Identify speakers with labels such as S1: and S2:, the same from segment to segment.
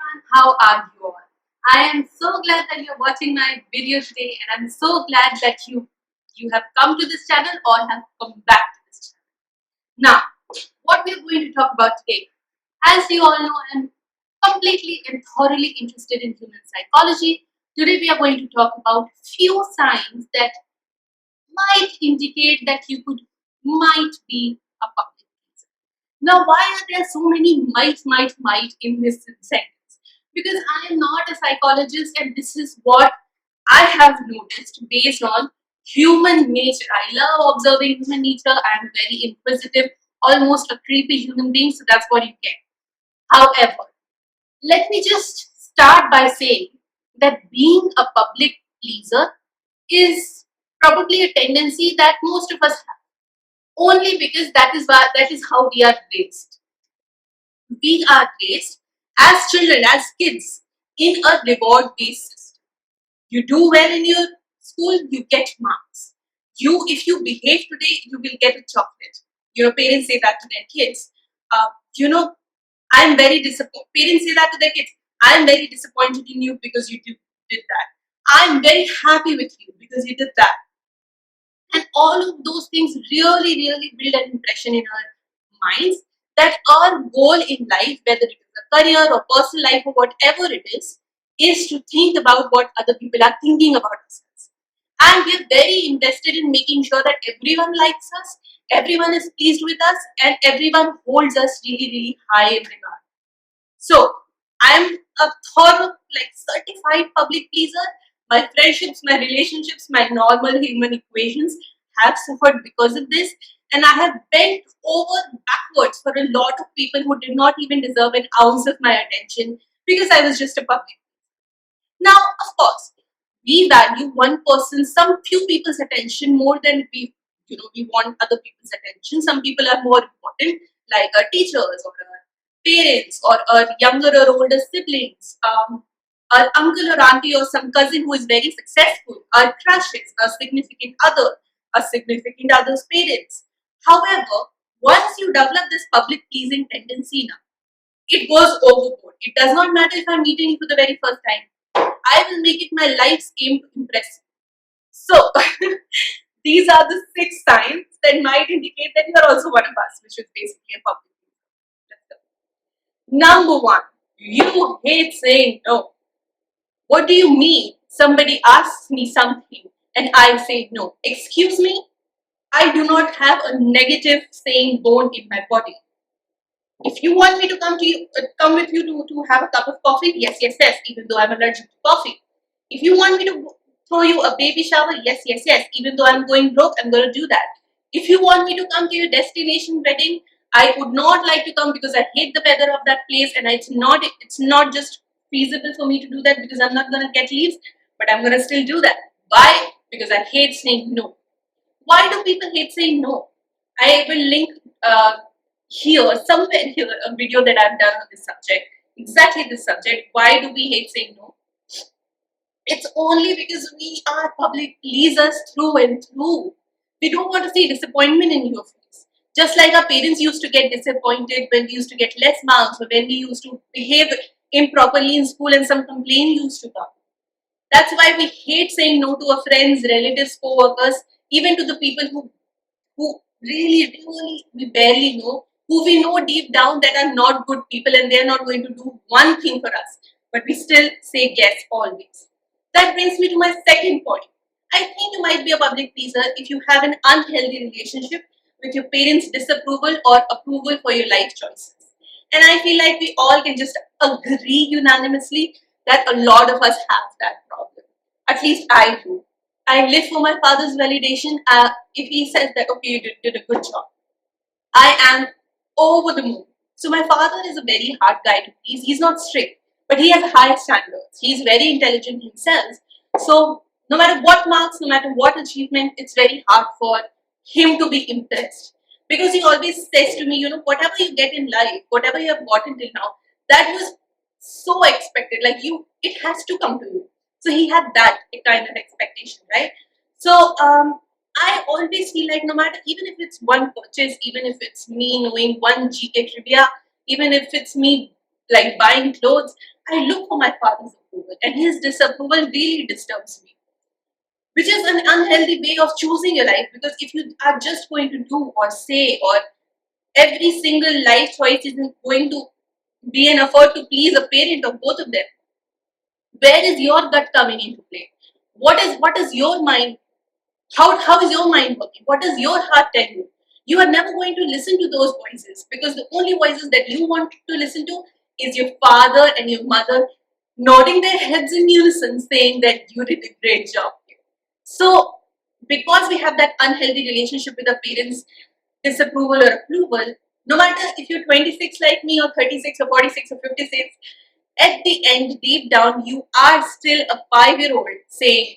S1: everyone, how are you all? I am so glad that you're watching my video today, and I'm so glad that you have come to this channel or have come back to this channel. Now, what we're going to talk about today, as you all know, I'm completely and thoroughly interested in human psychology. Today we are going to talk about few signs that might indicate that you might be a public pleaser. Now, why are there so many might in this sentence? Because I am not a psychologist, and this is what I have noticed based on human nature. I love observing human nature. I am very inquisitive, almost a creepy human being, so that's what you get. However, let me just start by saying that being a public pleaser is probably a tendency that most of us have, only because that is how we are raised. We are raised as children, as kids, in a reward based system. You do well in your school, you get marks. If you behave today, you will get a chocolate. Parents say that to their kids. Uh, you know, I'm very disappointed. Parents say that to their kids. I'm very disappointed in you because did that. I'm very happy with you because you did that. And all of those things really build an impression in our minds that our goal in life, whether it is a career or personal life or whatever it is to think about what other people are thinking about ourselves. And we are very invested in making sure that everyone likes us, everyone is pleased with us, and everyone holds us really high in regard. So, I'm a thorough, certified public pleaser. My friendships, my relationships, my normal human equations have suffered because of this, and I have bent over backwards for a lot of people who did not even deserve an ounce of my attention because I was just a public. Now, of course, we value one person, some few people's attention more than we want other people's attention. Some people are more important, like our teachers or our parents or our younger or older siblings, our uncle or auntie or some cousin who is very successful, our crushes, our significant other's parents. However, once you develop this public pleasing tendency now, it goes overboard. It does not matter if I'm meeting you for the very first time. I will make it my life's aim to impress you. So, these are the 6 signs that might indicate that you are also one of us, which is basically a public pleaser. Let's go. Number 1, you hate saying no. What do you mean? Somebody asks me something and I say no. Excuse me? I do not have a negative saying bone in my body. If you want me to come with you to have a cup of coffee, yes, even though I'm allergic to coffee. If you want me to throw you a baby shower, yes, even though I'm going broke, I'm going to do that. If you want me to come to your destination wedding, I would not like to come because I hate the weather of that place, and it's not just feasible for me to do that because I'm not going to get leaves, but I'm going to still do that. Why? Because I hate saying no. Why do people hate saying no? I will link somewhere here, a video that I've done on this subject, exactly this subject. Why do we hate saying no? It's only because we are public pleasers through and through. We don't want to see disappointment in your face. Just like our parents used to get disappointed when we used to get less marks or when we used to behave improperly in school and some complaint used to come. That's why we hate saying no to our friends, relatives, co-workers, even to the people who really we barely know, who we know deep down that are not good people and they're not going to do one thing for us. But we still say yes always. That brings me to my second point. I think you might be a public pleaser if you have an unhealthy relationship with your parents' disapproval or approval for your life choices. And I feel like we all can just agree unanimously that a lot of us have that problem. At least I do. I live for my father's validation. If he says that, okay, you did a good job, I am over the moon. So my father is a very hard guy to please. He's not strict, but he has high standards. He's very intelligent himself. So no matter what marks, no matter what achievement, it's very hard for him to be impressed. Because he always says to me, whatever you get in life, whatever you have gotten till now, that was so expected. It has to come to you. So he had that kind of expectation, right? So I always feel like no matter, even if it's one purchase, even if it's me knowing one GK trivia, even if it's me like buying clothes, I look for my father's approval, and his disapproval really disturbs me, which is an unhealthy way of choosing your life. Because if you are just going to do or say, or every single life choice isn't going to be an effort to please a parent or both of them, where is your gut coming into play? What is your mind? How is your mind working? What does your heart tell you? You are never going to listen to those voices, because the only voices that you want to listen to is your father and your mother nodding their heads in unison saying that you did a great job. So because we have that unhealthy relationship with our parents' disapproval or approval, no matter if you're 26 like me, or 36 or 46 or 56, at the end, deep down, you are still a 5-year-old saying,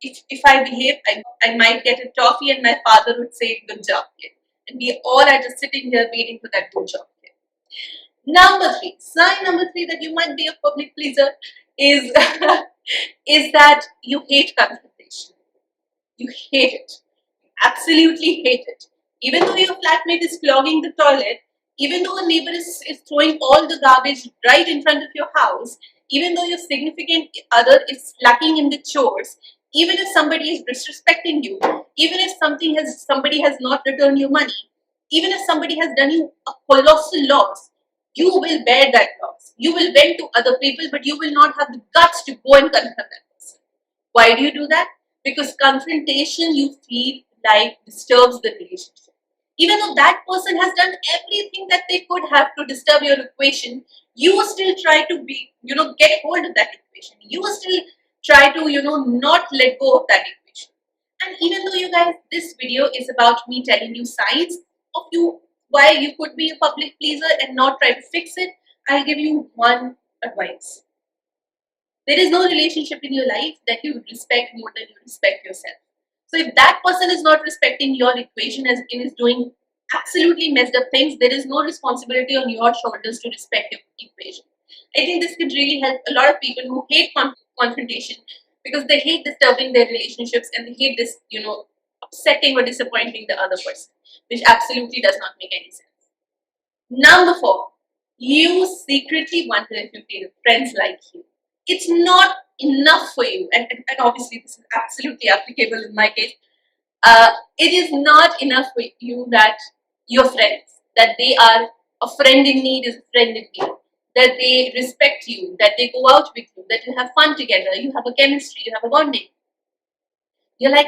S1: if I behave, I might get a toffee, and my father would say, good job, kid. And we all are just sitting here waiting for that good job, kid. Sign number three that you might be a public pleaser is, is that you hate confrontation. You hate it. Absolutely hate it. Even though your flatmate is clogging the toilet, even though a neighbor is throwing all the garbage right in front of your house, even though your significant other is slacking in the chores, even if somebody is disrespecting you, even if somebody has not returned you money, even if somebody has done you a colossal loss, you will bear that loss. You will vent to other people, but you will not have the guts to go and confront that person. Why do you do that? Because confrontation, you feel like, disturbs the relationship. Even though that person has done everything that they could have to disturb your equation, you will still try to get hold of that equation. You will still try to, not let go of that equation. And even though, you guys, this video is about me telling you signs of why you could be a public pleaser and not try to fix it, I'll give you one advice. There is no relationship in your life that you respect more than you respect yourself. So if that person is not respecting your equation and is doing absolutely messed up things, there is no responsibility on your shoulders to respect your equation. I think this could really help a lot of people who hate confrontation, because they hate disturbing their relationships, and they hate this, upsetting or disappointing the other person, which absolutely does not make any sense. Number 4, you secretly wonder if your friends like you. It's not enough for you, and obviously this is absolutely applicable in my case. It is not enough for you that your friends, that they are a friend in need is a friend in need, that they respect you, that they go out with you, that you have fun together, you have a chemistry, you have a bonding. You're like,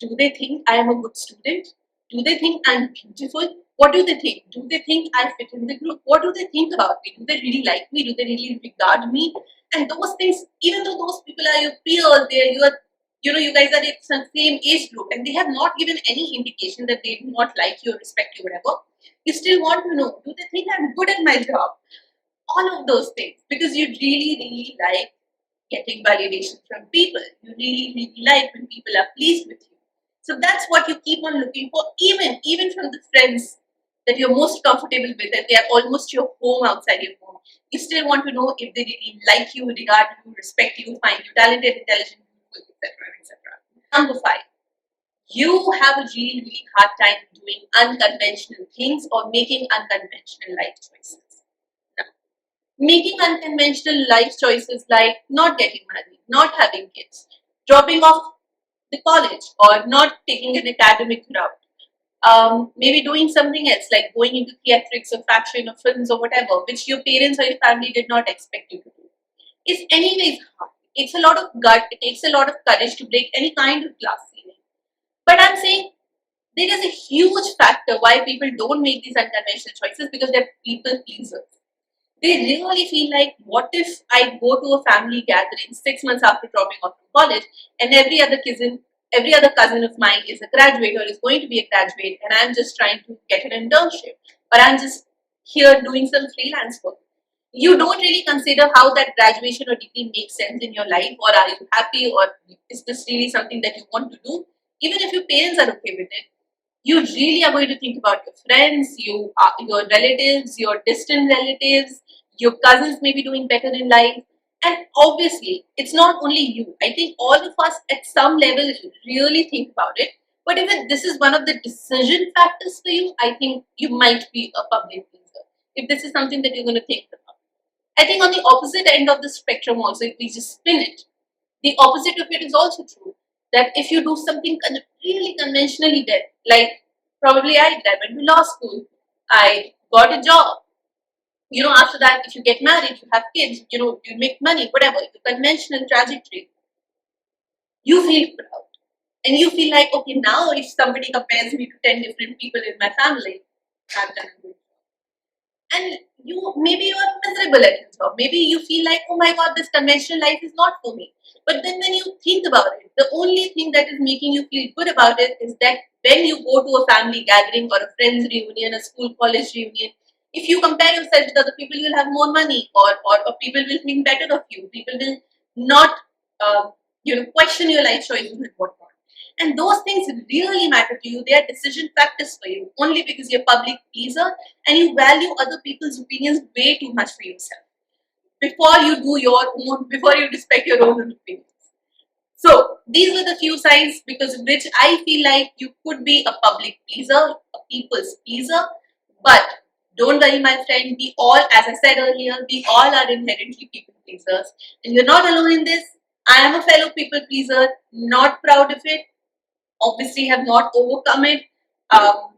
S1: do they think I am a good student? Do they think I'm beautiful? What do they think? Do they think I fit in the group? What do they think about me? Do they really like me? Do they really regard me? And those things, even though those people are your peers, you guys are in the same age group, and they have not given any indication that they do not like you or respect you, whatever, you still want to know, do they think I'm good at my job? All of those things, because you really, really like getting validation from people. You really, really like when people are pleased with you. So that's what you keep on looking for, even from the friends that you're most comfortable with, and they are almost your home outside your home. You still want to know if they really like you, regard you, respect you, find you talented, intelligent, etc., etc. Number 5, you have a really, really hard time doing unconventional things or making unconventional life choices. Now, making unconventional life choices like not getting married, not having kids, dropping off the college, or not taking an academic route, maybe doing something else like going into theatrics or fashion or films or whatever, which your parents or your family did not expect you to do, is anyways hard. It takes a lot of gut, it takes a lot of courage to break any kind of glass ceiling. But I'm saying there is a huge factor why people don't make these unconventional choices, because they're people pleasers. They really feel like, what if I go to a family gathering 6 months after dropping off from college, and every other cousin of mine is a graduate or is going to be a graduate, and I'm just trying to get an internship, or I'm just here doing some freelance work. You don't really consider how that graduation or degree makes sense in your life, or are you happy, or is this really something that you want to do? Even if your parents are okay with it, you really are going to think about your friends, your relatives, your distant relatives, your cousins may be doing better in life. And obviously, it's not only you. I think all of us at some level really think about it. But if this is one of the decision factors for you, I think you might be a public pleaser. if this is something that you're going to think about. I think on the opposite end of the spectrum also, if we just spin it, the opposite of it is also true. That if you do something really conventionally well, like probably I did, I went to law school, I got a job. After that, if you get married, you have kids, you make money, whatever, the conventional trajectory, you feel proud. And you feel like, okay, now if somebody compares me to 10 different people in my family, I've done a good job. And maybe you are miserable at your job. Maybe you feel like, oh my god, this conventional life is not for me. But then when you think about it, the only thing that is making you feel good about it is that when you go to a family gathering or a friends reunion, a school college reunion, if you compare yourself with other people, you'll have more money, or people will think better of you. People will not, question your life choices and whatnot. And those things really matter to you. They are decision factors for you only because you're a public pleaser and you value other people's opinions way too much for yourself before you respect your own opinions. So these were the few signs because of which I feel like you could be a public pleaser, a people's pleaser. But don't worry, my friend, we all, as I said earlier, we all are inherently people pleasers. And you're not alone in this. I am a fellow people pleaser, not proud of it, obviously have not overcome it. Um,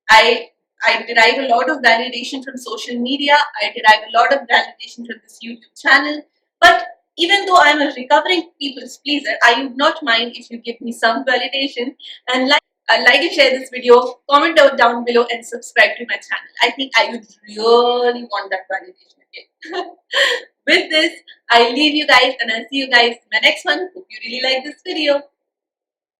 S1: I I derive a lot of validation from social media. I derive a lot of validation from this YouTube channel. But even though I'm a recovering people's pleaser, I would not mind if you give me some validation and like and share this video, comment down below and subscribe to my channel. I think I would really want that validation again. With this, I leave you guys and I'll see you guys in my next one. Hope you really like this video.